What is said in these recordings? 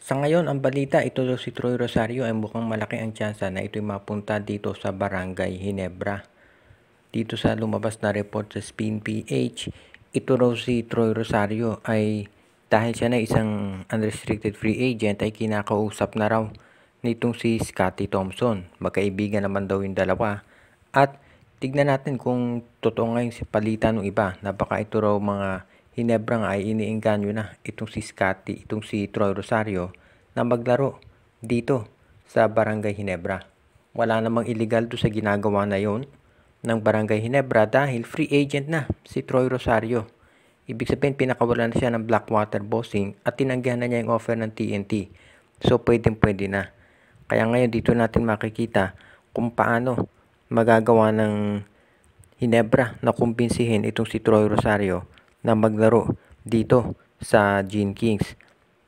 Sa ngayon, ang balita, ito daw si Troy Rosario ay mukhang malaki ang tsansa na ito'y mapunta dito sa Barangay Ginebra. Dito sa lumabas na report sa Spin PH, ito raw si Troy Rosario ay dahil siya na isang unrestricted free agent ay kinakausap na raw nitong si Scottie Thompson. Magkaibigan naman daw yung dalawa. At tignan natin kung totoo nga yung palita ng iba na baka ito raw mga Hinebrang ay iniengganyo na itong si Scottie, itong si Troy Rosario na maglaro dito sa Barangay Ginebra. Wala namang illegal to sa ginagawa na yon ng Barangay Ginebra dahil free agent na si Troy Rosario. Ibig sabihin pinakawalan na siya ng Blackwater Bossing at tinanggihan na niya yung offer ng TNT. So pwede na. Kaya ngayon dito natin makikita kung paano magagawa ng Ginebra na kumbinsihin itong si Troy Rosario na maglaro dito sa Gene Kings.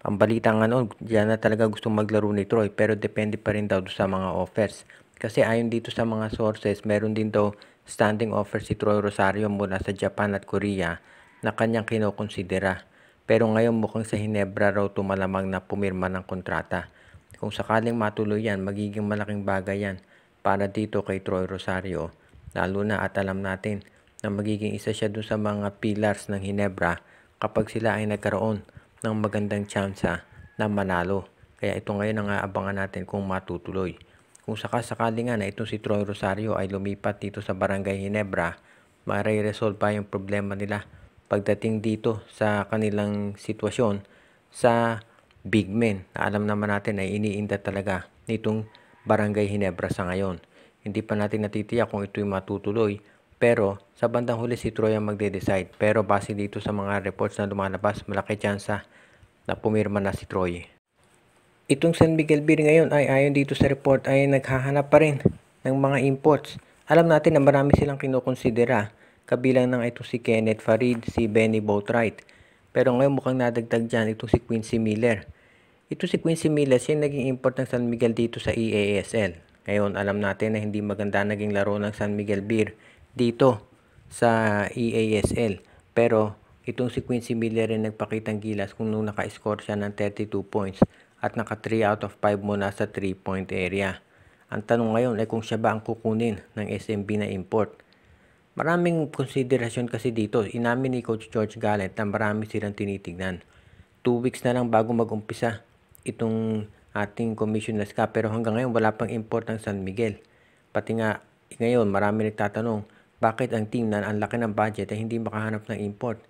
Ang balita nga noon, diyan na talaga gusto maglaro ni Troy pero depende pa rin daw sa mga offers. Kasi ayon dito sa mga sources, meron din daw standing offer si Troy Rosario mula sa Japan at Korea na kanyang kinokonsidera. Pero ngayon mukhang sa Ginebra raw tumalamang na pumirma ng kontrata. Kung sakaling matuloy yan, magiging malaking bagay yan para dito kay Troy Rosario. Lalo na at alam natin na magiging isa siya dun sa mga pillars ng Ginebra kapag sila ay nagkaroon ng magandang tsansa na manalo. Kaya ito ngayon ang aabangan natin kung matutuloy. Kung sakasakali nga na itong si Troy Rosario ay lumipat dito sa Barangay Ginebra, ma-resolve pa yung problema nila pagdating dito sa kanilang sitwasyon sa big men na alam naman natin ay iniinda talaga nitong Barangay Ginebra sa ngayon. Hindi pa natin natitiyak kung ito'y matutuloy. Pero sa bandang huli si Troy ang magde-decide. Pero base dito sa mga reports na lumalabas, malaki tsansa na pumirma na si Troy. Itong San Miguel Beer ngayon ay ayon dito sa report ay naghahanap pa rin ng mga imports. Alam natin na marami silang kinukonsidera. Kabilang ng ito si Kenneth Farid, si Benny Boatwright. Pero ngayon mukhang nadagdag dyan itong si Quincy Miller. Ito si Quincy Miller, siya naging import ng San Miguel dito sa EASL. Ngayon alam natin na hindi maganda naging laro ng San Miguel Beer dito sa EASL. Pero itong si Quincy Miller rin nagpakitang gilas kung nung naka-score siya ng 32 points at naka 3 out of 5 muna sa 3-point area. Ang tanong ngayon ay kung siya ba ang kukunin ng SMB na import. Maraming konsiderasyon kasi dito. Inamin ni Coach George Gallant na marami silang tinitignan. 2 weeks na lang bago mag-umpisa itong ating Commissioner's Cup pero hanggang ngayon wala pang import ng San Miguel. Pati nga ngayon marami nagtatanong bakit ang team na ang laki ng budget ay hindi makahanap ng import.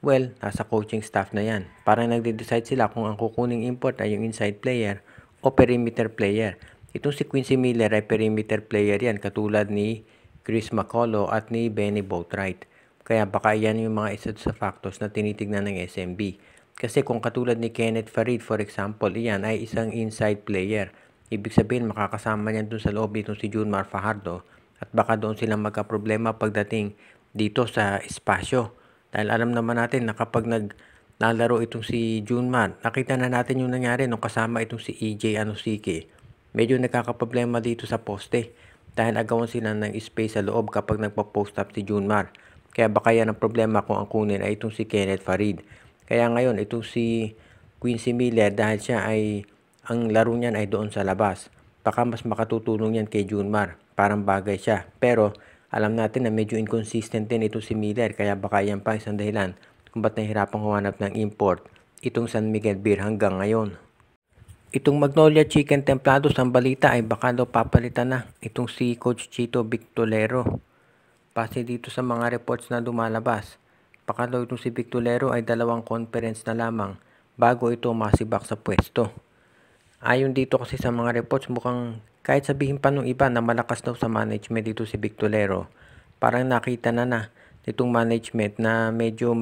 Well, nasa coaching staff na yan. Parang nagde-decide sila kung ang kukuning import ay yung inside player o perimeter player. Itong si Quincy Miller ay perimeter player yan katulad ni Chris McCullough at ni Benny Boatwright. Kaya baka yan yung mga isa sa factors na tinitignan ng SMB. Kasi kung katulad ni Kenneth Farid for example, iyan ay isang inside player. Ibig sabihin makakasama niyan dun sa loob itong si Junmar Fajardo at baka doon silang magka-problema pagdating dito sa espasyo. Dahil alam naman natin na kapag naglalaro itong si Junmar, nakita na natin yung nangyari nung kasama itong si EJ Anosike. Medyo nagkakaproblema dito sa poste dahil agawan sila ng space sa loob kapag nagpa-post up si Junmar. Kaya baka yan ang problema kung ang kunin ay itong si Kenneth Farid. Kaya ngayon itong si Quincy Miller dahil siya ay ang laro niyan ay doon sa labas. Baka mas makatutulong yan kay Junmar. Parang bagay siya. Pero alam natin na medyo inconsistent din ito si Miller. Kaya baka yan pa isang dahilan kung ba't nahihirapang humanap ng import itong San Miguel Beer hanggang ngayon. Itong Magnolia Chicken Templados ang balita ay baka daw papalitan na itong si Coach Chito Victolero. Base dito sa mga reports na lumalabas, baka daw itong si Victolero ay 2 conference na lamang bago ito masibak sa pwesto. Ayon dito kasi sa mga reports, mukhang kahit sabihin pa nung iba na malakas daw sa management dito si Victolero, parang nakita na nitong management na medyo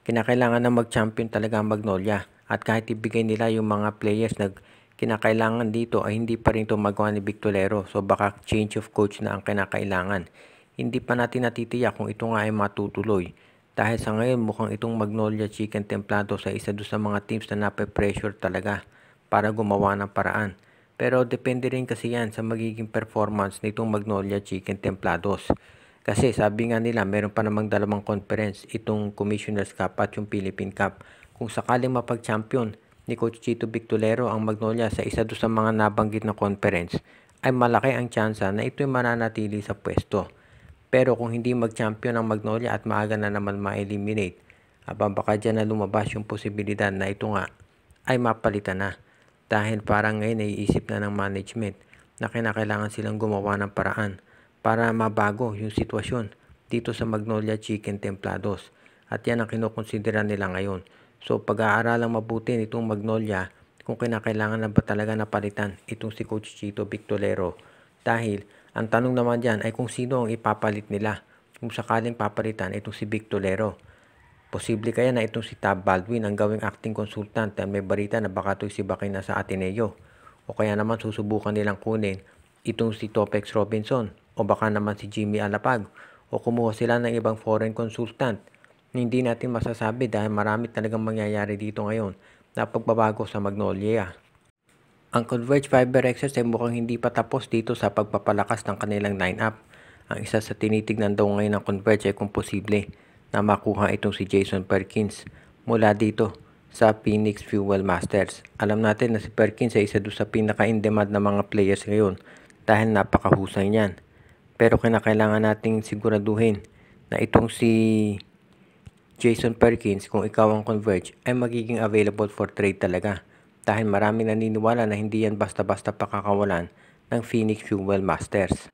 kinakailangan na mag-champion talaga ang Magnolia. At kahit ibigay nila yung mga players na kinakailangan dito ay hindi pa rin ito magawa ni Victolero. So baka change of coach na ang kinakailangan. Hindi pa natin natitiyak kung ito nga ay matutuloy. Dahil sa ngayon mukhang itong Magnolia Chicken Templado sa isa doon sa mga teams na nape-pressure talaga para gumawa ng paraan. Pero depende rin kasi yan sa magiging performance nitong Magnolia Chicken Templados. Kasi sabi nga nila meron pa namang 2 conference itong Commissioner's Cup at yung Philippine Cup. Kung sakaling mapag-champion ni Coach Chito Victolero ang Magnolia sa isa doon sa mga nabanggit na conference, ay malaki ang tsansa na ito'y mananatili sa pwesto. Pero kung hindi mag-champion ang Magnolia at maaga na naman ma-eliminate, baka dyan na lumabas yung posibilidad na ito nga ay mapalitan na. Dahil parang ngayon naiisip na ng management na kinakailangan silang gumawa ng paraan para mabago yung sitwasyon dito sa Magnolia Chicken Templados. At yan ang kinukonsidera nila ngayon. So pag-aaralang mabuti nitong Magnolia kung kinakailangan na ba talaga napalitan itong si Coach Chito Victolero. Dahil ang tanong naman dyan ay kung sino ang ipapalit nila kung sakaling papalitan itong si Victolero. Posible kaya na itong si Tab Baldwin ang gawing acting consultant dahil may barita na baka ito'y si Bakay na sa Ateneo. O kaya naman susubukan nilang kunin itong si Topex Robinson o baka naman si Jimmy Alapag o kumuha sila ng ibang foreign consultant. Hindi natin masasabi dahil marami talagang mangyayari dito ngayon na pagbabago sa Magnolia. Ang Converge Fiber Xers ay mukhang hindi pa tapos dito sa pagpapalakas ng kanilang lineup. Ang isa sa tinitignan daw ngayon ng Converge ay kung posible na makuha itong si Jason Perkins mula dito sa Phoenix Fuel Masters. Alam natin na si Perkins ay isa doon sa pinaka-in-demand na mga players ngayon dahil napakahusay niyan. Pero kinakailangan nating siguraduhin na itong si Jason Perkins, kung ikaw ang Converge, ay magiging available for trade talaga. Dahil maraming naniniwala na hindi yan basta-basta pakakawalan ng Phoenix Fuel Masters.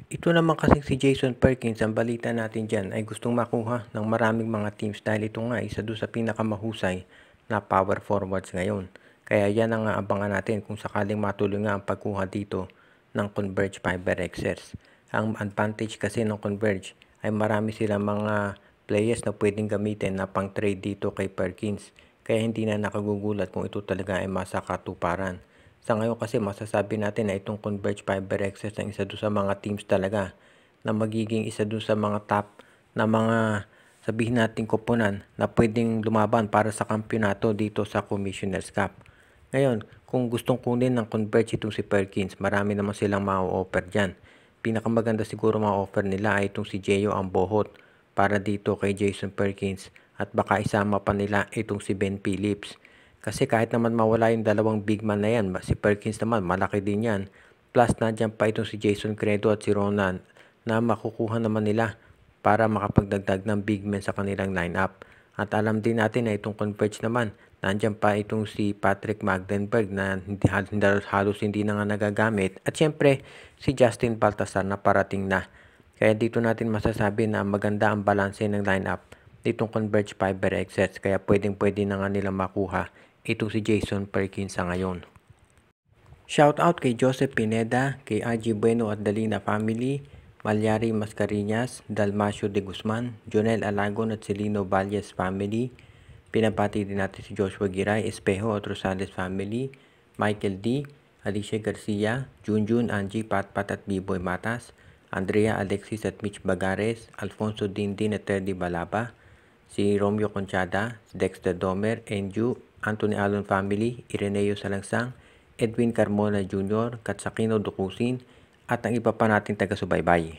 Ito naman kasing si Jason Perkins, ang balita natin dyan ay gustong makuha ng maraming mga teams dahil ito nga isa doon sa pinakamahusay na power forwards ngayon. Kaya yan ang abangan natin kung sakaling matuloy nga ang pagkuha dito ng Converge Fiber Xers. Ang advantage kasi ng Converge ay marami silang mga players na pwedeng gamitin na pang trade dito kay Perkins. Kaya hindi na nakagugulat kung ito talaga ay masakatuparan. Sa ngayon kasi masasabi natin na itong Converge Fiber Xers ang isa doon sa mga teams talaga na magiging isa doon sa mga top na mga sabihin natin koponan na pwedeng lumaban para sa kampyonato dito sa Commissioner's Cup. Ngayon, kung gustong kunin ng Converge itong si Perkins, marami naman silang ma-offer dyan. Pinakamaganda siguro ma-offer nila ay itong si Gio Ambohot para dito kay Jason Perkins at baka isama pa nila itong si Ben Phillips. Kasi kahit naman mawala yung dalawang big man na yan, si Perkins naman malaki din yan. Plus nandiyan pa itong si Jason Credo at si Ronan na makukuha naman nila para makapagdagdag ng big men sa kanilang lineup. At alam din natin na itong Converge naman, nandiyan pa itong si Patrick Magdenberg na halos hindi na nga nagagamit. At syempre si Justin Baltasar na parating na. Kaya dito natin masasabi na maganda ang balanse ng lineup ditong Converge Fiber Xers. Kaya pwedeng-pwede na nga nilang makuha itong si Jason Perkins sa ngayon. Shoutout kay Joseph Pineda, kay RG Bueno at Dalina family, Malyari Mascarinas, Dalmacio de Guzman, Jonel Alagon at Celino Valles family. Pinapati din natin si Joshua Giray, Espejo at Rosales family, Michael D, Alicia Garcia, Junjun, Angie, Patpat at Biboy Matas, Andrea Alexis at Mitch Bagares, Alfonso Dindin at Teddy Balaba, si Romeo Conchada, Dexter Domer, Enju, Anthony Alon family, Ireneo Salangsang, Edwin Carmona Jr., Katsakino Dukusin, at ang iba pa nating taga-subaybay.